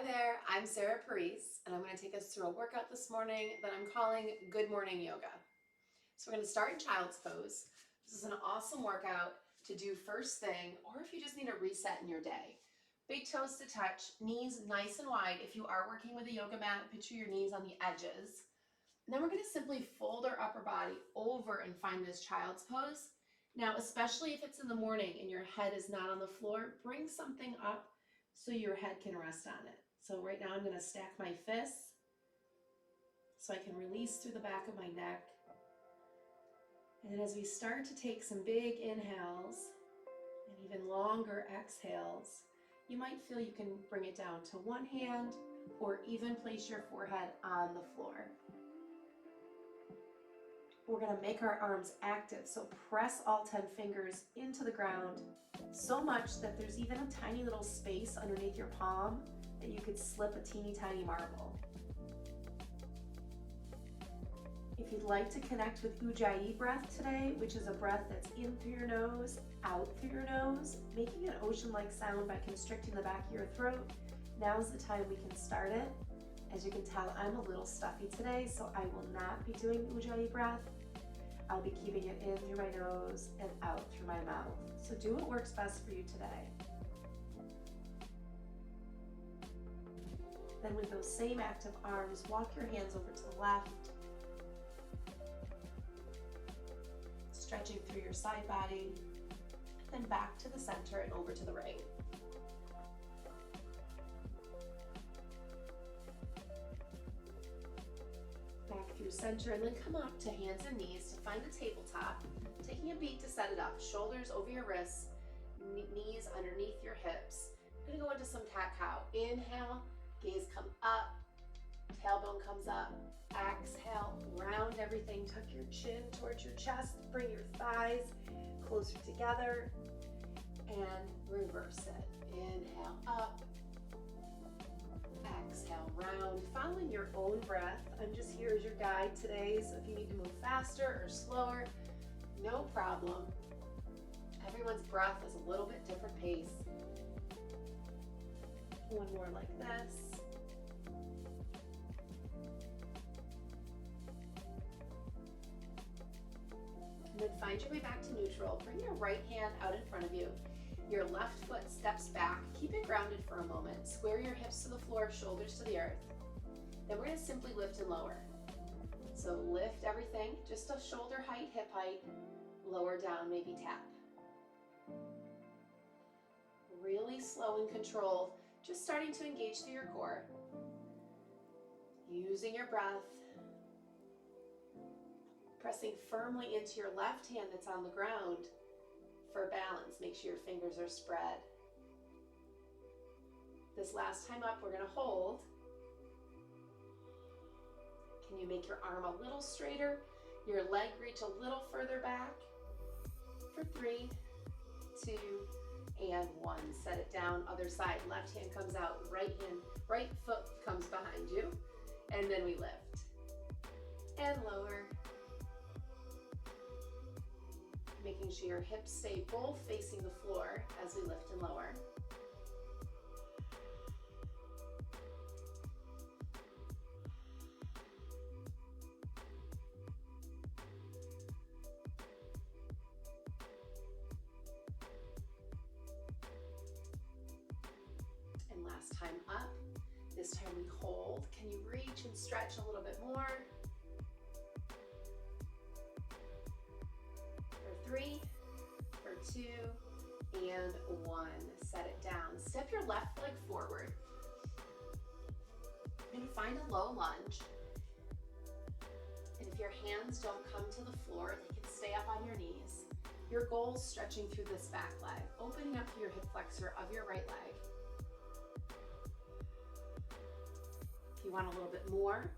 there, I'm Sarah Parise, and I'm going to take us through a workout this morning that I'm calling Good Morning Yoga. So we're going to start in child's pose. This is an awesome workout to do first thing, or if you just need a reset in your day. Big toes to touch, knees nice and wide. If you are working with a yoga mat, picture your knees on the edges. And then we're going to simply fold our upper body over and find this child's pose. Now, especially if it's in the morning and your head is not on the floor, bring something up so your head can rest on it. So right now I'm going to stack my fists so I can release through the back of my neck. And then as we start to take some big inhales and even longer exhales, you might feel you can bring it down to one hand or even place your forehead on the floor. We're going to make our arms active, so press all 10 fingers into the ground so much that there's even a tiny little space underneath your palm that you could slip a teeny tiny marble. If you'd like to connect with Ujjayi breath today, which is a breath that's in through your nose, out through your nose, making an ocean-like sound by constricting the back of your throat, now's the time we can start it. As you can tell, I'm a little stuffy today, so I will not be doing Ujjayi breath. I'll be keeping it in through my nose and out through my mouth. So do what works best for you today. Then with those same active arms, walk your hands over to the left, stretching through your side body, then back to the center and over to the right. Back through center, and then come up to hands and knees to find a tabletop, taking a beat to set it up. Shoulders over your wrists, knees underneath your hips. We're gonna go into some cat-cow. Inhale, gaze come up, tailbone comes up. Exhale, round everything, tuck your chin towards your chest, bring your thighs closer together, and reverse it. Inhale, up. Exhale, round, following your own breath. I'm just here as your guide today, so if you need to move faster or slower, no problem. Everyone's breath is a little bit different pace. One more like this. And then find your way back to neutral. Bring your right hand out in front of you. Your left foot steps back. Keep it grounded for a moment. Square your hips to the floor, shoulders to the earth. Then we're going to simply lift and lower. So lift everything, just a shoulder height, hip height. Lower down, maybe tap. Really slow and controlled, just starting to engage through your core. Using your breath. Pressing firmly into your left hand that's on the ground. For balance, make sure your fingers are spread. This last time up, we're going to hold. Can you make your arm a little straighter? Your leg reach a little further back? For 3, 2, and 1. Set it down, other side. Left hand comes out, right foot comes behind you. And then we lift. And lower. Making sure your hips stay both facing the floor as we lift and lower. And last time up, this time we hold. Can you reach and stretch a little bit more? 3, for 2, and 1. Set it down. Step your left leg forward. You're going to find a low lunge. And if your hands don't come to the floor, they can stay up on your knees. Your goal is stretching through this back leg, opening up your hip flexor of your right leg. If you want a little bit more,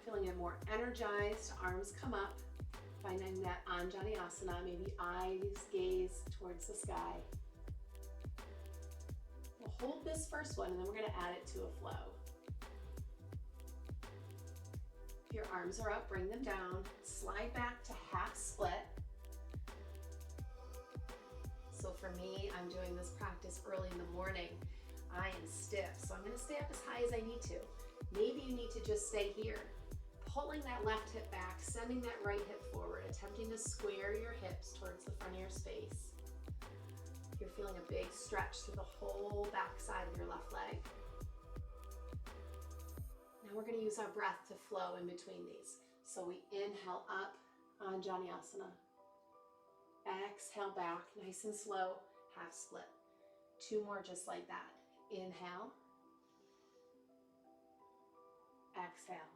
feeling it more energized, arms come up. Finding that Anjaneyasana, maybe eyes gaze towards the sky. We'll hold this first one and then we're going to add it to a flow. If your arms are up, bring them down. Slide back to half split. So for me, I'm doing this practice early in the morning. I am stiff, so I'm gonna stay up as high as I need to. Maybe you need to just stay here. Pulling that left hip back, sending that right hip forward, attempting to square your hips towards the front of your space. You're feeling a big stretch through the whole back side of your left leg. Now we're going to use our breath to flow in between these. So we inhale up on Janiyasana. Exhale back, nice and slow, half split. 2 more just like that. Inhale. Exhale.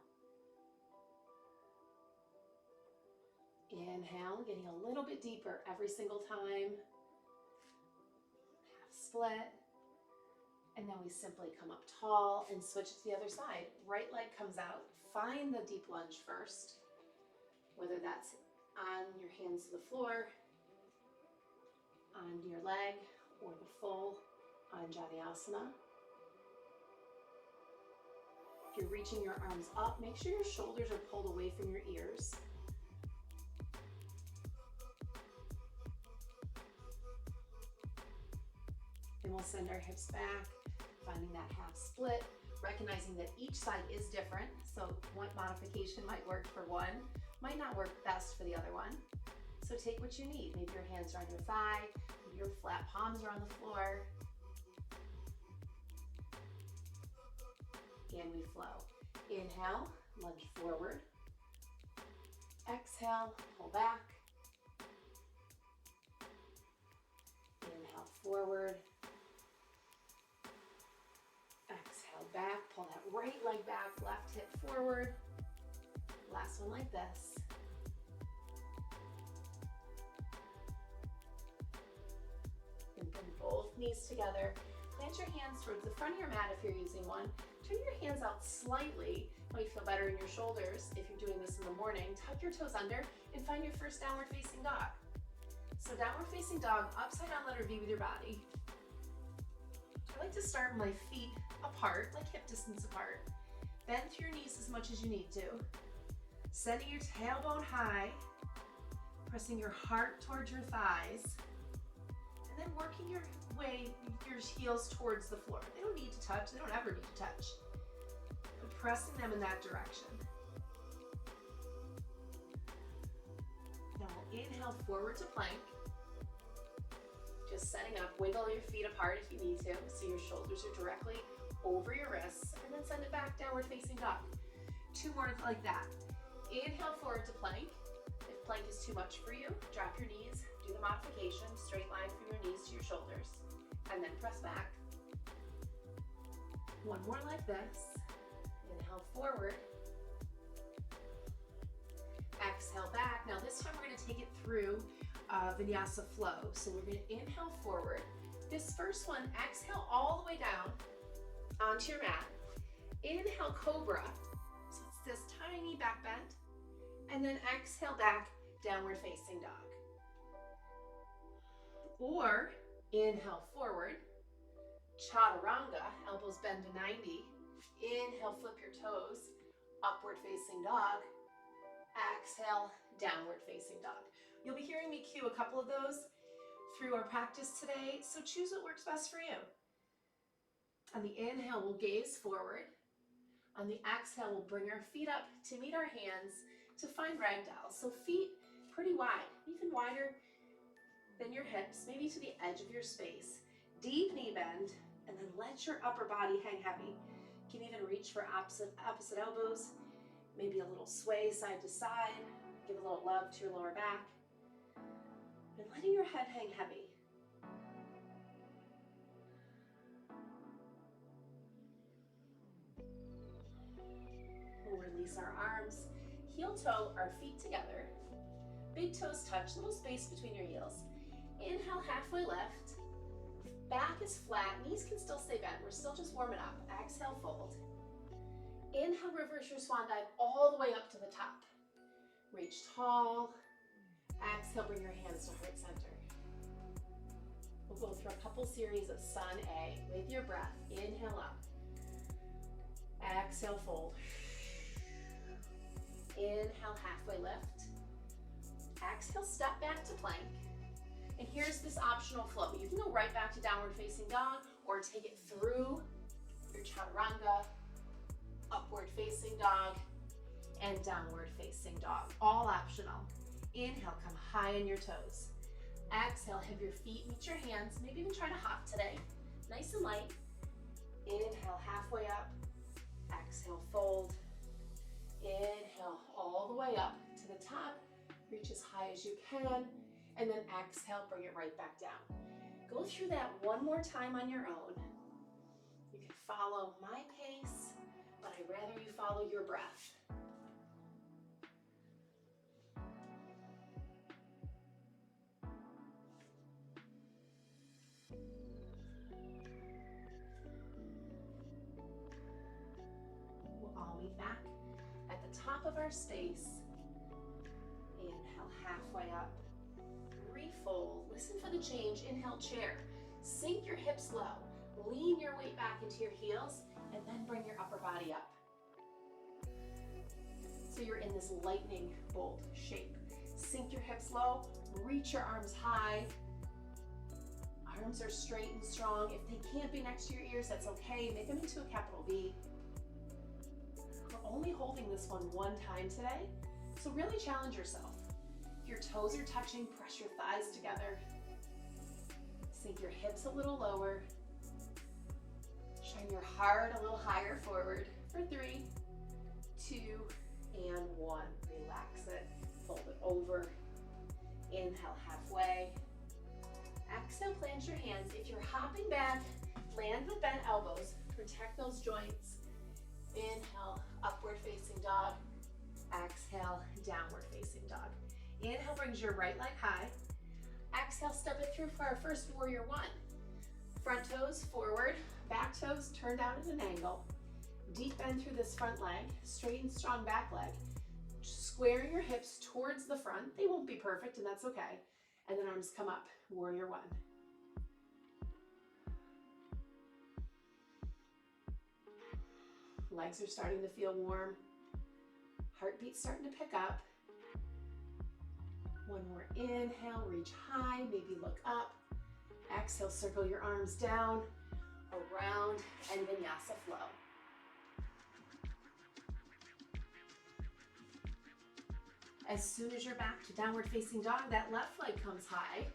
Inhale, getting a little bit deeper every single time. Half split. And then we simply come up tall and switch to the other side. Right leg comes out. Find the deep lunge first, whether that's on your hands to the floor, on your leg, or the full Anjaneyasana. If you're reaching your arms up, make sure your shoulders are pulled away from your ears. Then we'll send our hips back, finding that half split, recognizing that each side is different. So one modification might work for one, might not work best for the other one. So take what you need. Maybe your hands are on your thigh, maybe your flat palms are on the floor. And we flow. Inhale, lunge forward. Exhale, pull back. Inhale, forward. Exhale, back. Pull that right leg back, left hip forward. Last one like this. And bring both knees together. Plant your hands towards the front of your mat if you're using one. Turn your hands out slightly. Might feel better in your shoulders if you're doing this in the morning. Tuck your toes under and find your first downward facing dog. So downward facing dog, upside down letter V with your body. I like to start my feet apart, like hip distance apart. Bend through your knees as much as you need to. Sending your tailbone high, pressing your heart towards your thighs, and then working your way, your heels towards the floor. They don't need to touch, they don't ever need to touch. But pressing them in that direction. Now we'll inhale forward to plank. Just setting up, wiggle your feet apart if you need to, so your shoulders are directly over your wrists, and then send it back, downward facing dog. 2 more like that. Inhale forward to plank. If plank is too much for you, drop your knees, do the modification, straight line from your knees to your shoulders, and then press back. 1 more like this. Inhale forward. Exhale back. Now this time we're going to take it through Vinyasa flow. So we're going to inhale forward. This first one, exhale all the way down onto your mat. Inhale cobra. So it's this tiny back bend. And then exhale back, downward facing dog. Or inhale forward, chaturanga, elbows bend to 90. Inhale, flip your toes, upward facing dog. Exhale, downward facing dog. You'll be hearing me cue a couple of those through our practice today, so choose what works best for you. On the inhale, we'll gaze forward. On the exhale, we'll bring our feet up to meet our hands to find ragdoll. So feet pretty wide, even wider than your hips, maybe to the edge of your space. Deep knee bend, and then let your upper body hang heavy. You can even reach for opposite elbows, maybe a little sway side to side. Give a little love to your lower back. And letting your head hang heavy. We'll release our arms, heel toe our feet together. Big toes touch, little space between your heels. Inhale, halfway lift. Back is flat, knees can still stay bent. We're still just warming up. Exhale, fold. Inhale, reverse your swan dive all the way up to the top. Reach tall. Exhale, bring your hands to heart center. We'll go through a couple series of sun A with your breath. Inhale up. Exhale, fold. Inhale, halfway lift. Exhale, step back to plank. And here's this optional flow. You can go right back to downward facing dog, or take it through your chaturanga, upward facing dog, and downward facing dog, all optional. Inhale, come high on your toes. Exhale, have your feet meet your hands, maybe even try to hop today, nice and light. Inhale, halfway up. Exhale, fold. Inhale, all the way up to the top. Reach as high as you can. And then exhale, bring it right back down. Go through that one more time on your own. You can follow my pace, but I'd rather you follow your breath. We'll meet back at the top of our space. Inhale, halfway up. Refold. Listen for the change. Inhale, chair. Sink your hips low. Lean your weight back into your heels, and then bring your upper body up. So you're in this lightning bolt shape. Sink your hips low. Reach your arms high. Arms are straight and strong. If they can't be next to your ears, that's okay. Make them into a capital V. We're only holding this one time today, so really challenge yourself. If your toes are touching, press your thighs together. Sink your hips a little lower. Shine your heart a little higher forward for 3, 2, and 1. Relax it. Fold it over. Inhale, halfway. Exhale, plant your hands. If you're hopping back, land with bent elbows. Protect those joints. Inhale, upward facing dog. Exhale, downward facing dog. Inhale brings your right leg high. Exhale, step it through for our first warrior one. Front toes forward, back toes turned out at an angle. Deep bend through this front leg, straight and strong back leg. Square your hips towards the front. They won't be perfect, and that's okay. And then arms come up, warrior one. Legs are starting to feel warm. Heartbeat's starting to pick up. One more inhale, reach high, maybe look up. Exhale, circle your arms down, around, and vinyasa flow. As soon as you're back to downward facing dog, that left leg comes high,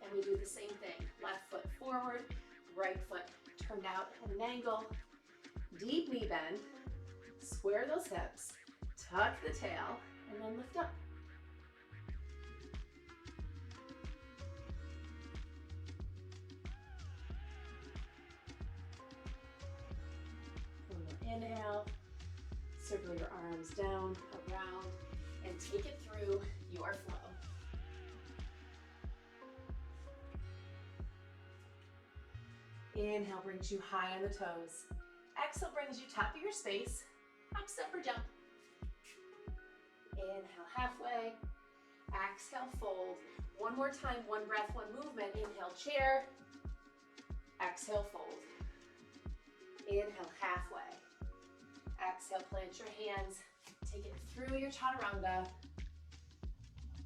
and we do the same thing. Left foot forward, right foot turned out at an angle. Deep knee bend, square those hips, tuck the tail, and then lift up. One more inhale, circle your arms down, around, and take it through your flow. Inhale brings you high on the toes. Exhale brings you top of your space. Hop, step, or jump. Inhale, halfway. Exhale, fold. One more time, one breath, one movement. Inhale, chair. Exhale, fold. Inhale, halfway. Exhale, plant your hands. Take it through your chaturanga.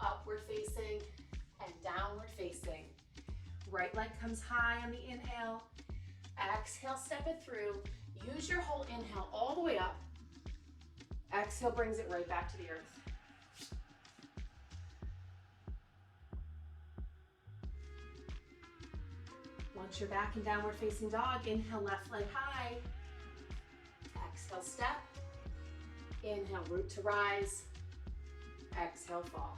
Upward facing and downward facing. Right leg comes high on the inhale. Exhale, step it through. Use your whole inhale all the way up. Exhale brings it right back to the earth. Once you're back in downward facing dog, inhale, left leg high. Exhale, step. Inhale, root to rise. Exhale, fall.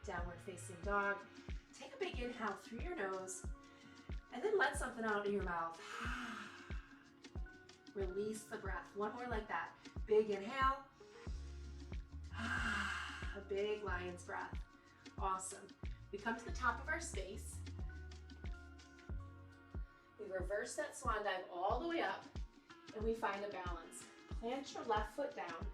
Downward facing dog. Take a big inhale through your nose and then let something out of your mouth. Release the breath. One more like that. Big inhale. A big lion's breath. Awesome. We come to the top of our space. We reverse that swan dive all the way up and we find a balance. Plant your left foot down.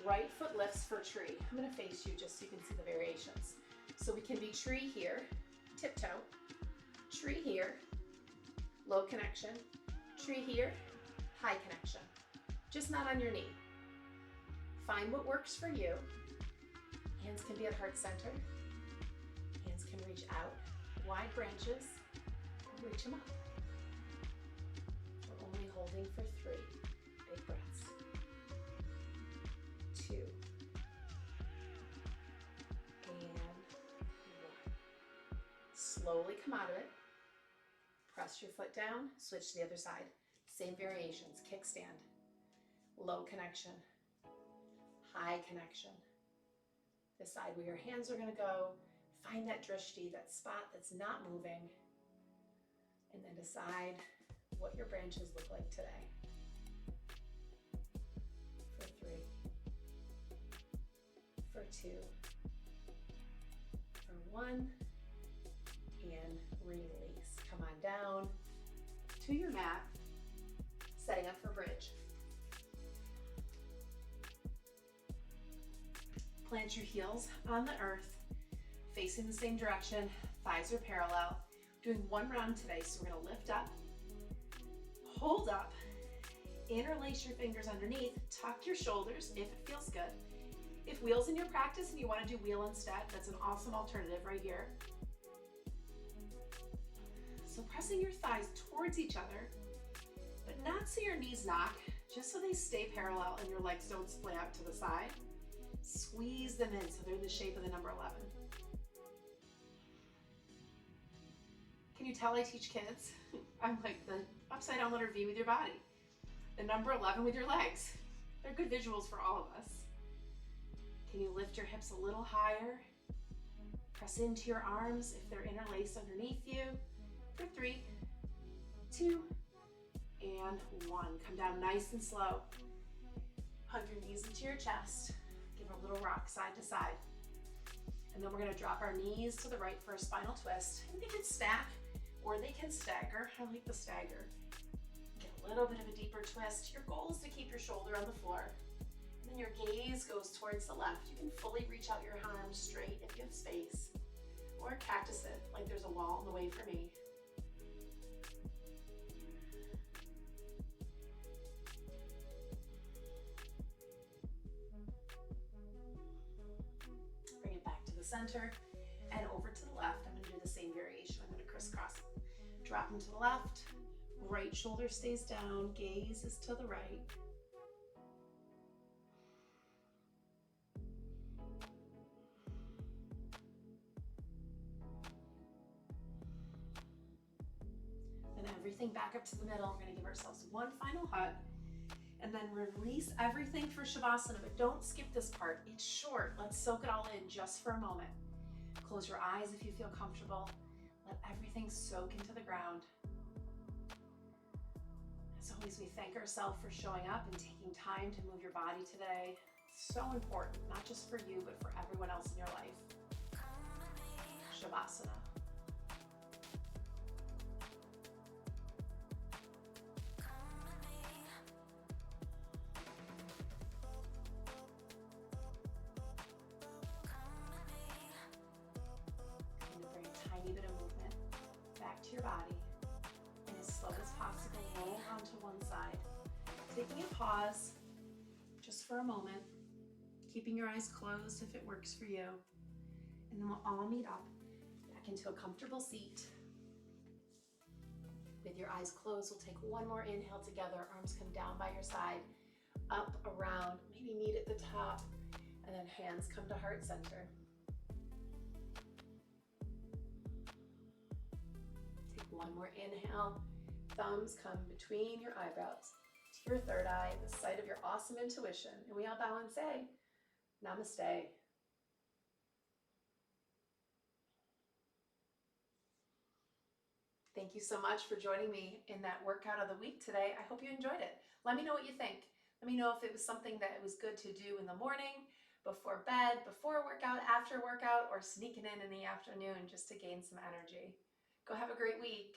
Right foot lifts for tree. I'm going to face you just so you can see the variations. So we can be tree here, tiptoe, tree here, low connection, tree here, high connection. Just not on your knee. Find what works for you. Hands can be at heart center. Hands can reach out, wide branches, or reach them up. We're only holding for 3 big breaths. 2. And 1. Slowly come out of it. Press your foot down, switch to the other side. Same variations, kickstand. Low connection, high connection. Decide where your hands are gonna go. Find that drishti, that spot that's not moving. And then decide what your branches look like today. For 3, for 2, for 1, and release. Come on down to your mat, setting up for bridge. Plant your heels on the earth, facing the same direction, thighs are parallel. Doing 1 round today, so we're gonna lift up, hold up, interlace your fingers underneath, tuck your shoulders if it feels good. If wheel's in your practice and you wanna do wheel instead, that's an awesome alternative right here. So pressing your thighs towards each other, but not so your knees knock, just so they stay parallel and your legs don't split out to the side. Squeeze them in so they're in the shape of the number 11. Can you tell I teach kids? I'm like the upside down letter V with your body. The number 11 with your legs. They're good visuals for all of us. Can you lift your hips a little higher? Press into your arms if they're interlaced underneath you. For 3, 2, and 1. Come down nice and slow. Hug your knees into your chest. Give a little rock side to side. And then we're gonna drop our knees to the right for a spinal twist. And they can stack or they can stagger. I like the stagger. Get a little bit of a deeper twist. Your goal is to keep your shoulder on the floor. And then your gaze goes towards the left. You can fully reach out your arms straight if you have space. Or cactus it like there's a wall in the way for me. Bring it back to the center and over to the left. I'm going to do the same variation. I'm going to crisscross. Drop them to the left. Right shoulder stays down. Gaze is to the right. Then everything back up to the middle. We're going to give ourselves one final hug. And then release everything for Shavasana, but don't skip this part. It's short. Let's soak it all in just for a moment. Close your eyes if you feel comfortable. Let everything soak into the ground. As always, we thank ourselves for showing up and taking time to move your body today. It's so important, not just for you, but for everyone else in your life. Shavasana. Tiny bit of movement back to your body, and as slow as possible, roll onto one side. Taking a pause just for a moment, keeping your eyes closed if it works for you, and then we'll all meet up back into a comfortable seat. With your eyes closed, we'll take one more inhale together. Arms come down by your side, up, around, maybe meet at the top, and then hands come to heart center. One more inhale, thumbs come between your eyebrows to your third eye, the site of your awesome intuition. And we all bow and say, Namaste. Thank you so much for joining me in that workout of the week today. I hope you enjoyed it. Let me know what you think. Let me know if it was something that was good to do in the morning, before bed, before workout, after workout, or sneaking in the afternoon just to gain some energy. Go have a great week.